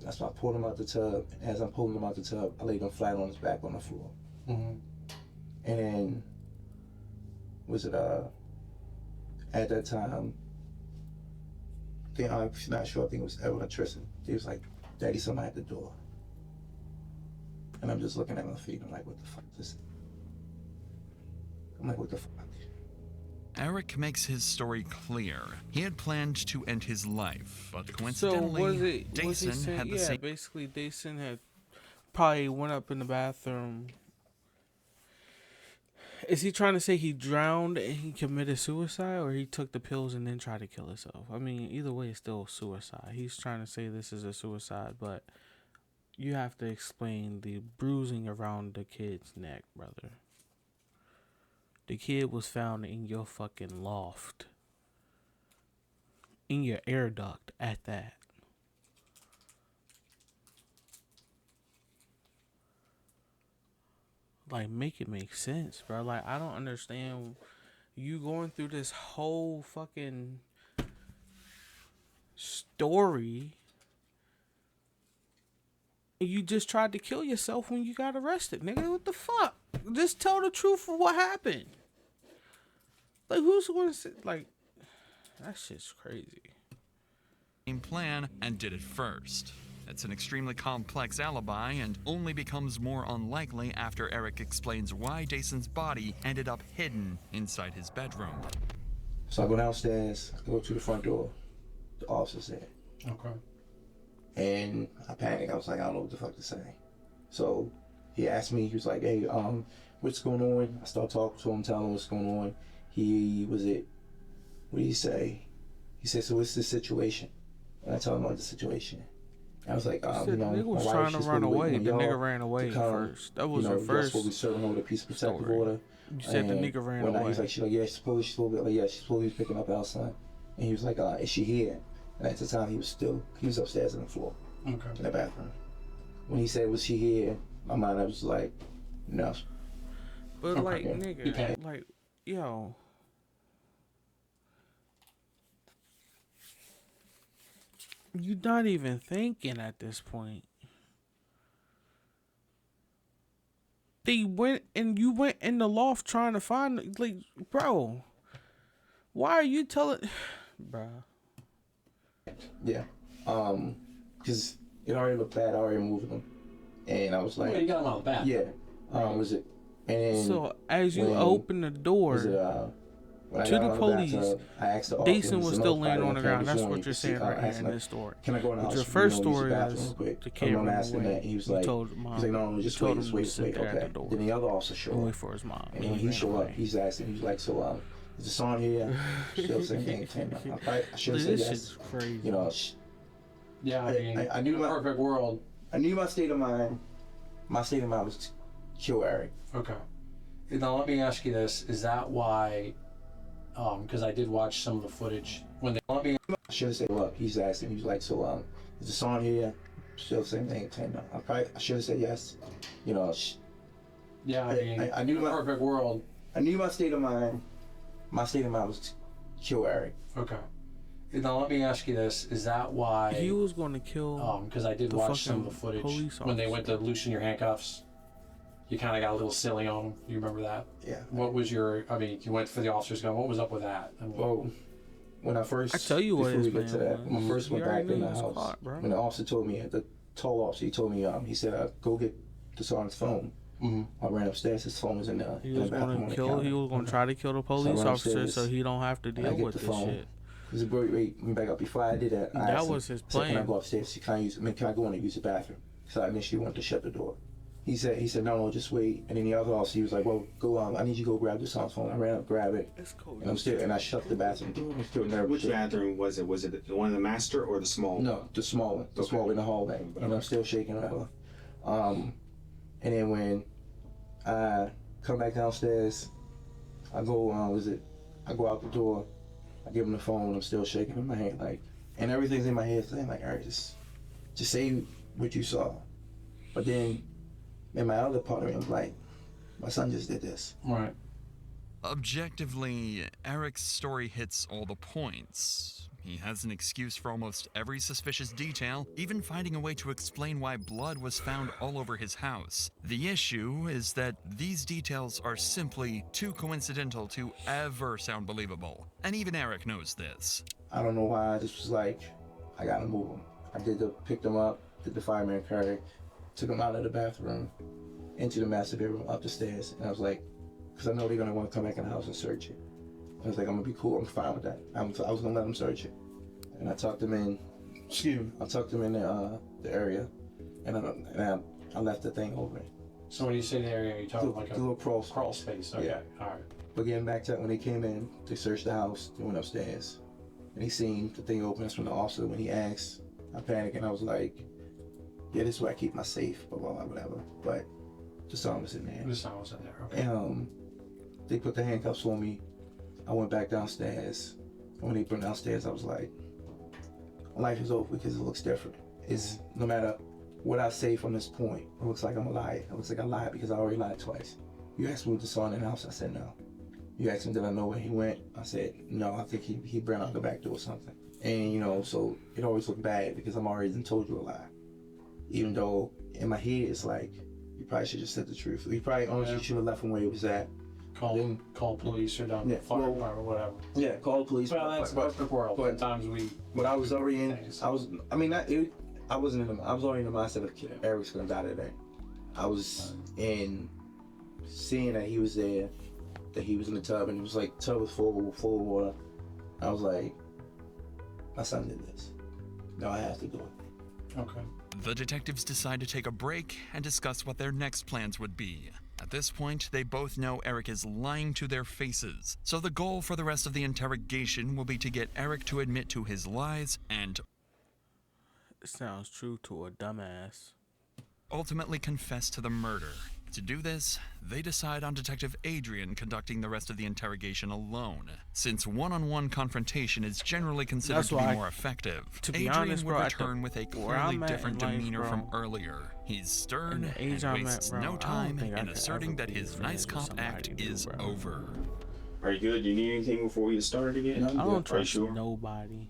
That's why I pulled him out the tub. And as I'm pulling him out the tub, I laid him flat on his back on the floor. And then, at that time, I'm not sure, I think it was Evan or Tristan. He was like, Daddy, somebody at the door. And I'm just looking at my feet. I'm like, what the fuck is this? I'm like, what the fuck? Eric makes his story clear. He had planned to end his life, but coincidentally, Dason had the same... basically Dason had probably went up in the bathroom. Is he trying to say he drowned and he committed suicide, or he took the pills and then tried to kill himself? I mean, either way, it's still suicide. He's trying to say this is a suicide, but you have to explain the bruising around the kid's neck, brother. The kid was found in your fucking loft. In your air duct at that. Like, make it make sense, bro. Like, I don't understand you going through this whole fucking story. You just tried to kill yourself when you got arrested, nigga. What the fuck? Just tell the truth of what happened. Like, who's going to say, like, that shit's crazy. Plan and did it first. It's an extremely complex alibi and only becomes more unlikely after Eric explains why Dason's body ended up hidden inside his bedroom. So I go downstairs, I go to the front door. The officer's there. Okay. And I panicked. I was like, I don't know what the fuck to say. So he asked me, he was like, hey, what's going on? I started talking to him, telling him what's going on. What did he say? He said, so what's the situation? And I told him about the situation. I was like, Said you the know, nigga was my wife, trying to she's run supposed to wait away. on The y'all nigga ran to away come. first. That was You know, her y'all first. supposed to be serving her with a piece of protective story. order. You said the And nigga ran when away. He's like, she's like, yeah, she's supposed to be, like, yeah, she's supposed to be picking up our son. And he was like, is she here? And at the time, he was upstairs on the floor, in the bathroom. When he said, was she here? My mind, I was like, no. But like, Yeah. nigga, like, yo. You not even thinking at this point. They went and you went in the loft trying to find, like, bro. Why are you telling, bro? Yeah, because it already looked bad. I already moved them, and I was like, you got them out of the bath. Yeah, was it? And then So as you open the door when I to got the out of police, bathtub, I asked the Dason officer, was still laying on the ground. That's what you're saying right here in this story. Can I go in the But house? your first use the story bathroom is real quick. the I'm kid not ran asking away. that. He was You like, told mom. he's like, no, You just told wait, him just to wait, sit there at okay. the door. Then the other officer showed Wait up. for his mom. And when he showed up, he's asking, he's like, so, is the song here? Still saying, I should have said This yes. shit's crazy. You know, Yeah, I mean, I knew in a my perfect world. I knew my state of mind. My state of mind was to kill Eric. Okay. Now let me ask you this: is that why? Because I did watch some of the footage when they. I should have said, look, he's asking. He was like, so, is the song here? Still same thing. I should have said yes. You know. Yeah, I mean, I knew in a my perfect world. I knew my state of mind. My state of mind was to kill Eric. Okay. Now let me ask you this: is that why he was going to kill? Because I did the watch some of the fucking footage police when they officer. went to loosen your handcuffs. You kind of got a little silly on them. You remember that? Yeah. What was your? I mean, you went for the officers gun. What was up with that? I mean, Well, when I first, I tell you what before his we get to plan that, was. when I first You went back already in knew the he was house, caught, bro. when the officer told me, the tall officer, he told me, he said, go get the sergeant's phone. I ran upstairs. His phone was in the. He in the was bathroom going on to the kill. counter. He was going to try to kill the So I police went officer, upstairs, so he don't have to and I deal get with the this phone. shit. He said, wait, let me back up. Before I did that, I That asked him, was his I said, can I plan. go upstairs? Can I go in and use the bathroom? So I initially wanted to shut the door. He said, no, just wait. And then the other officer, he was like, well, go on. I need you to go grab the son's phone. I ran up, grab it. And I shut the bathroom door. I'm still nervous. Which bathroom was it? Was it the one in the master or the small one? No, the small one. The small one in the hallway. And I'm still shaking whatever. And then when I come back downstairs, I go, I go out the door. I give him the phone. I'm still shaking in my hand, like, and everything's in my head saying, like, all right, just say what you saw. But then, in my other part of me, I'm like, my son just did this. Right. Objectively, Eric's story hits all the points. He has an excuse for almost every suspicious detail, even finding a way to explain why blood was found all over his house. The issue is that these details are simply too coincidental to ever sound believable. And even Eric knows this. I don't know why I just was like, I gotta move him. I picked him up, did the fireman carry, took him out of the bathroom, into the master bedroom, up the stairs, and I was like, because I know they're gonna want to come back in the house and search it. I was like, I'm gonna be cool, I'm fine with that. I was gonna let them search it. And I tucked them in, the area, and I left the thing open. So when you say the area, you're talking like a little crawl space. Okay, Yeah. all right. But getting back to when they came in, they searched the house, they went upstairs, and he seen the thing open. That's from the officer. When he asked, I panicked and I was like, yeah, this is where I keep my safe, blah, blah, blah, whatever. But the song was in there. The song was in there, okay. And they put the handcuffs on me. I went back downstairs. And when they put me downstairs, I was like, life is over because it looks different. It's no matter what I say from this point, it looks like I'm a liar. It looks like I lied because I already lied twice. You asked me what the song in the house, I said no. You asked me did I know where he went, I said no, I think he ran out the back door or something. And so it always looked bad because I'm already done told you a lie. Even though in my head it's like, you probably should just said the truth. You probably honestly should have left him where he was at. Call police or down fire department or whatever. Yeah, call the police. Well, that's a perfect world. But sometimes But I was already in. I was already in the mindset of Eric's gonna die today. I was in seeing that he was there, that he was in the tub, and it was like tub was full of water. I was like, my son did this. No, I have to do it. Okay. The detectives decide to take a break and discuss what their next plans would be. At this point, they both know Eric is lying to their faces, so the goal for the rest of the interrogation will be to get Eric to admit to his lies and... sounds true to a dumbass. ultimately confess to the murder. To do this, they decide on Detective Adrian conducting the rest of the interrogation alone, since one-on-one confrontation is generally considered That's to be why, more effective. to be Adrian honest, would bro, return with a where I'm clearly at different in life, demeanor bro, from earlier. He's stern in the age and I'm at, wastes bro, I no don't time think I in could asserting ever that be his friends nice with cop somebody act new, is bro. over. Are you good? Do you need anything before we get started again? I don't Are you trust sure? nobody.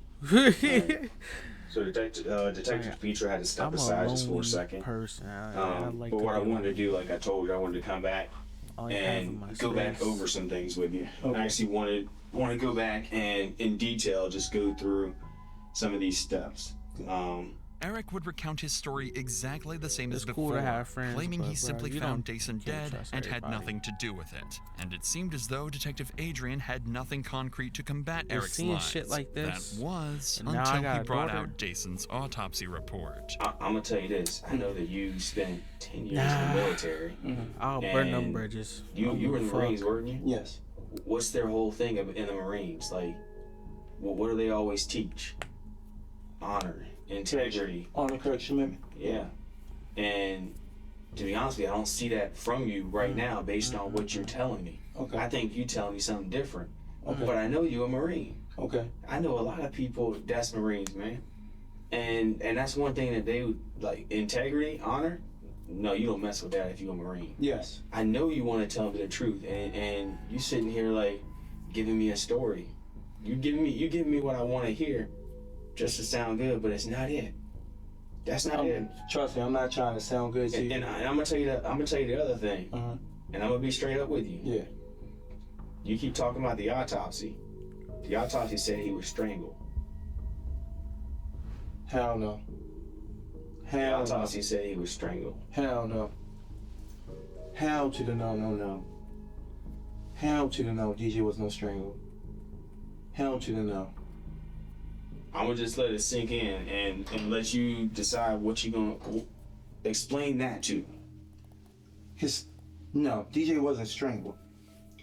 So Detective Petra had to step I'm a aside just for a lonely second. person. I like but to what I be wanted to alone. do, like I told you, I wanted to come back All I have in and my go back space. over some things with you. Okay. I actually want to go back and in detail just go through some of these steps. Eric would recount his story exactly the same as It's cool before, to have friends, claiming but, he bro, simply you found don't- Dason you can't dead trust and had everybody. nothing to do with it. And it seemed as though Detective Adrian had nothing concrete to combat We're Eric's seeing lies. shit like this, That was and now I until got he a brought daughter. out Dason's autopsy report. I'm gonna tell you this. I know that you spent 10 years in Nah. the military. I'll burn them and bridges. You were in the Marines, weren't you? Yes. What's their whole thing in the Marines? Like, what do they always teach? Honor, integrity. Honor, correction, maybe. Yeah. And to be honest with you, I don't see that from you right now based on what you're telling me. Okay. I think you telling me something different. Okay. But I know you're a Marine. Okay. I know a lot of people that's Marines, man. And that's one thing that they would like, integrity, honor. No, you don't mess with that if you're a Marine. Yes. I know you want to tell me the truth, and you sitting here like giving me a story. You giving me what I want to hear, just to sound good, but it's not it. That's not it. Trust me, I'm not trying to sound good to you. And I'm gonna tell you the other thing, Uh-huh. and I'm gonna be straight up with you. Yeah. You keep talking about the autopsy. The autopsy said he was strangled. Hell no. The Hell no. autopsy said he was strangled. Hell no. Hell to the no, no, no. Hell to the no. DJ was no strangle. Hell to the no. I'm gonna just let it sink in and let you decide what you gonna explain that to. No, DJ wasn't strangled.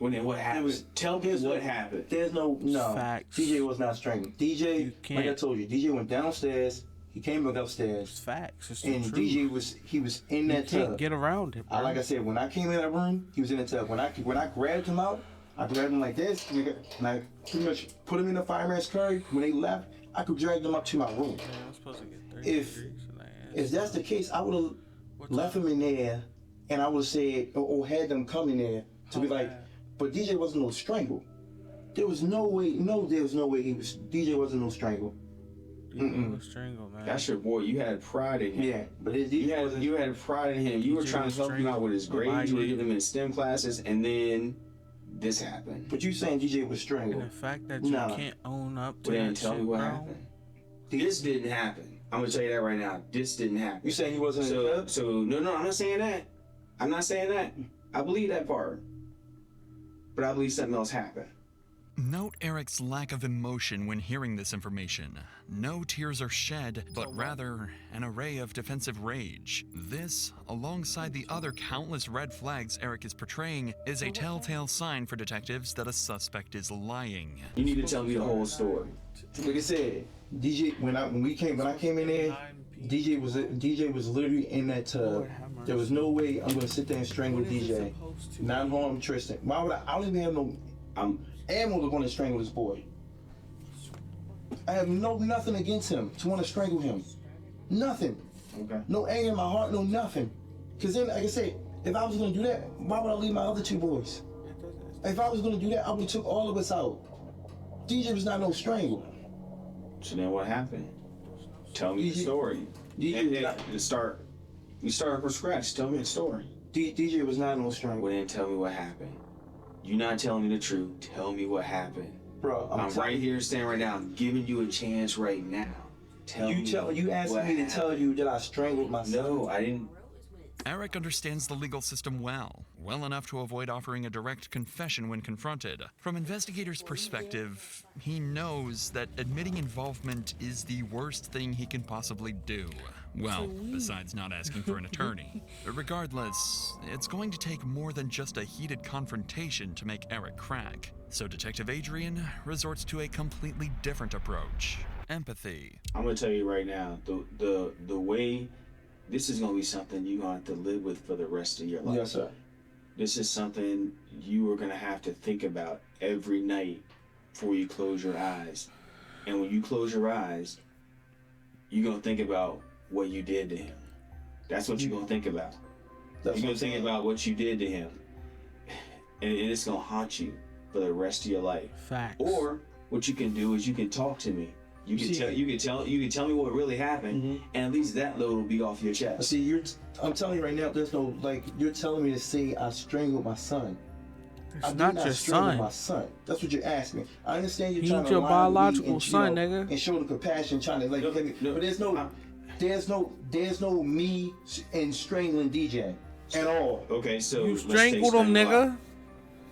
Well, then what happened? Tell me what happened. There's no. Facts. DJ was not strangled. DJ, You can't- like I told you, DJ went downstairs. He came back upstairs. It's facts. It's the And truth. DJ was in You that can't tub. get around it, bro. Like I said, when I came in that room, he was in the tub. When I grabbed him out, I grabbed him like this, and I pretty much put him in the fireman's carry. When they left, I could drag them up to my room. Man, I'm supposed to get 30 If degrees in the ass. if that's the case, I would have left him in there, and I would have said or had them come in there to be like, but DJ wasn't no strangle. There was no way. No, there was no way he was. DJ wasn't no strangle. DJ was strangled, man. That's your boy. You had pride in him. Yeah, but his DJ wasn't. You had pride in him. You were DJ trying was to help him out with his strangled. grades. You were Nobody- getting him in STEM classes, and then this happened. But you saying DJ was And strangled? the fact that you Nah. can't own up to Well, then that tell shit, me what bro. happened. This didn't happen. I'm gonna tell you that right now. This didn't happen. You saying he wasn't in the club? So no, I'm not saying that. I'm not saying that. I believe that part, but I believe something else happened. Note Eric's lack of emotion when hearing this information. No tears are shed, but rather an array of defensive rage. This, alongside the other countless red flags Eric is portraying, is a telltale sign for detectives that a suspect is lying. You need to tell me the whole story. Like I said, DJ when I came in there, DJ was literally in that tub. There was no way I'm gonna sit there and strangle DJ. Not harm Tristan. Why would I don't even have no ammo to want to strangle this boy. I have nothing against him to want to strangle him. Nothing. Okay. No anger in my heart, no nothing. Cause then, like I said, if I was gonna do that, why would I leave my other two boys? If I was gonna do that, I would have took all of us out. DJ was not no strangle. So then what happened? Tell me the story. We start from scratch. Tell me the story. DJ was not no strangle. Well, then tell me what happened. You're not telling me the truth. Tell me what happened. Bro, I'm right here, standing right now. I'm giving you a chance right now. Tell me. You asking me to tell you that I strangled my son? No, I didn't. Eric understands the legal system well enough to avoid offering a direct confession when confronted. From investigators' perspective, he knows that admitting involvement is the worst thing he can possibly do. Well, besides not asking for an attorney. Regardless, it's going to take more than just a heated confrontation to make Eric crack. So Detective Adrian resorts to a completely different approach. empathy. I'm gonna tell you right now, the way this is gonna be something you're gonna have to live with for the rest of your life. Yes, sir. This is something you are gonna have to think about every night before you close your eyes. And when you close your eyes, you're gonna think about what you did to him. That's what you're gonna think about. You're gonna think about what you did to him, and it's gonna haunt you for the rest of your life. Facts. Or what you can do is you can talk to me. You can tell me what really happened, and at least that load will be off your chest. See, I'm telling you right now, there's no, like, you're telling me to say I strangled my son. It's not your son. My son. That's what you're asking. I understand you're He's trying to your lie biological to me and, son, nigga, and show the compassion, trying to but there's no me in strangling DJ at all. Okay, so you strangled him, nigga.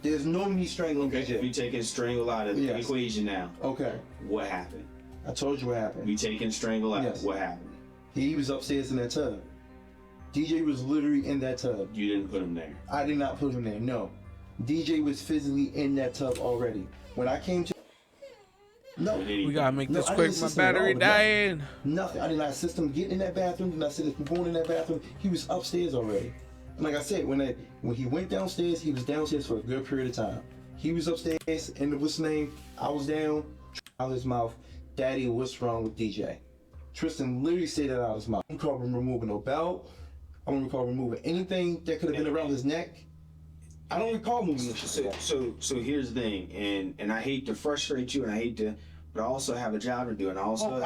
There's no me strangling DJ. We taking strangle out of the equation now. Okay. What happened? I told you what happened. We taking strangle out. Yes. What happened? He was upstairs in that tub. DJ was literally in that tub. You didn't put him there. I did not put him there. No. DJ was physically in that tub already. When I came to... No. We gotta make this quick. My battery dying. Nothing. I did not assist him getting in that bathroom. Did not assist him going in that bathroom. He was upstairs already. And like I said, when he went downstairs, he was downstairs for a good period of time. He was upstairs, and what's his name? I was down, out of his mouth. Daddy, what's wrong with DJ? Tristan literally said that out of his mouth. I don't recall him removing no belt. I don't recall removing anything that could have been around his neck. I don't recall moving this shit. So here's the thing, and I hate to frustrate you, and I hate to, but I also have a job to do, and I also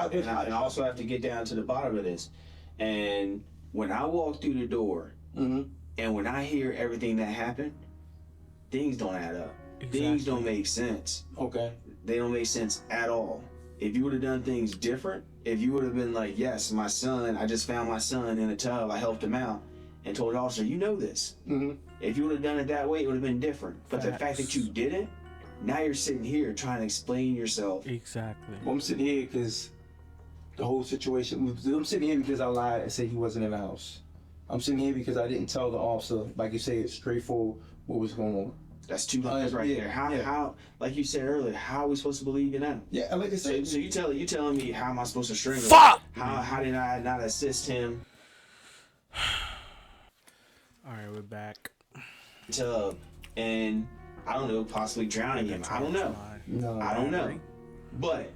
have to get down to the bottom of this. And when I walk through the door, and when I hear everything that happened, things don't add up. Exactly. Things don't make sense. Okay. They don't make sense at all. If you would have done things different, if you would have been like, yes, my son, I just found my son in a tub, I helped him out, and told the officer, you know this. If you would have done it that way, it would have been different. But the fact that you did it, now you're sitting here trying to explain yourself. Exactly. Well, I'm sitting here because the whole situation, I'm sitting here because I lied and said he wasn't in the house. I'm sitting here because I didn't tell the officer, like you said, straightforward what was going on. That's two lies right there. How, like you said earlier, how are we supposed to believe you now? Yeah, like I said. So you telling me how am I supposed to strangle him? Fuck! How did I not assist him? All right, we're back. Tub, and I don't know, possibly drowning him. I don't know. No, I don't know. But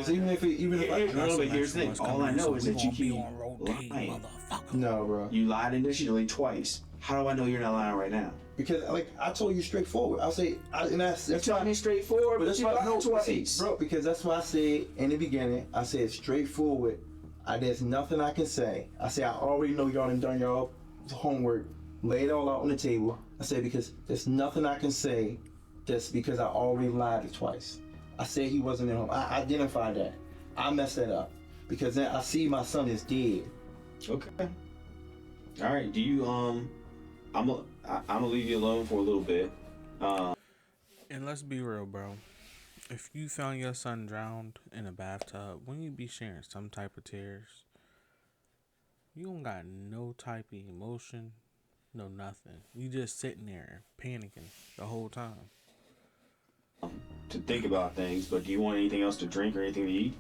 even if I drown, but here's the thing. All I know is that you keep lying. No, bro. You lied initially twice. How do I know you're not lying right now? Because like I told you straightforward. I'll say, that's told me straightforward, but that's you why lied twice, bro. Because that's why I said in the beginning. I said straightforward. There's nothing I can say. I say I already know y'all done y'all homework, lay it all out on the table. I said because there's nothing I can say. Just because I already lied twice. I said he wasn't at home. I identified that. I messed that up because then I see my son is dead. Okay. All right. Do you I'm gonna leave you alone for a little bit. And let's be real, bro. If you found your son drowned in a bathtub, wouldn't you be sharing some type of tears? You don't got no type of emotion, no nothing. You just sitting there panicking the whole time. To think about things, but do you want anything else to drink or anything to eat?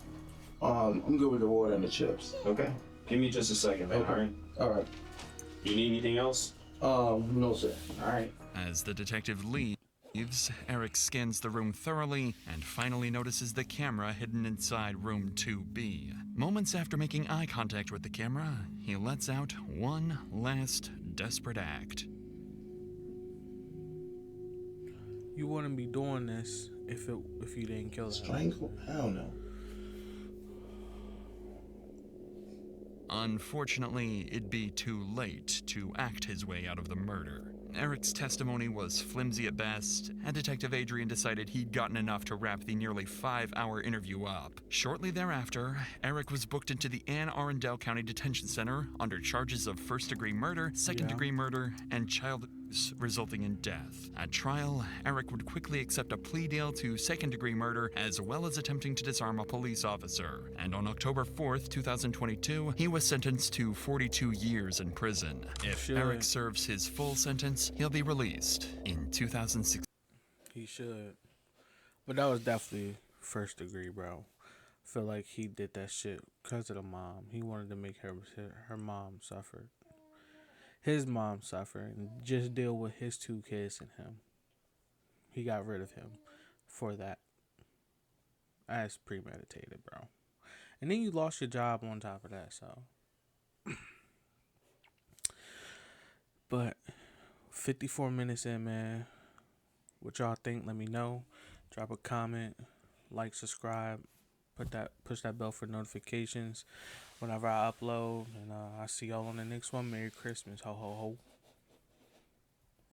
I'm good with the water and the chips. Okay. Give me just a second, man. Okay. All right. You need anything else? No, sir. All right. As the detective leaves, Eric scans the room thoroughly and finally notices the camera hidden inside room 2B. Moments after making eye contact with the camera, he lets out one last desperate act. You wouldn't be doing this if you didn't kill him. Strangle? I don't know. Unfortunately, it'd be too late to act his way out of the murder. Eric's testimony was flimsy at best, and Detective Adrian decided he'd gotten enough to wrap the nearly 5-hour interview up. Shortly thereafter, Eric was booked into the Anne Arundel County Detention Center under charges of first-degree murder, second-degree murder, and child abuse resulting in death. At trial, Eric would quickly accept a plea deal to second-degree murder as well as attempting to disarm a police officer. And on October 4th, 2022, he was sentenced to 42 years in prison. If Eric serves his full sentence, he'll be released in 2006. He should. But that was definitely first degree, bro. feel like he did that shit because of the mom. He wanted to make her mom suffer. His mom suffer and just deal with his 2 kids and him. He got rid of him for that. That's premeditated, bro. And then you lost your job on top of that, so. But 54 minutes in, man. What y'all think? Let me know. Drop a comment, like, subscribe, push that bell for notifications whenever I upload. And I'll see y'all on the next one. Merry Christmas. Ho, ho, ho.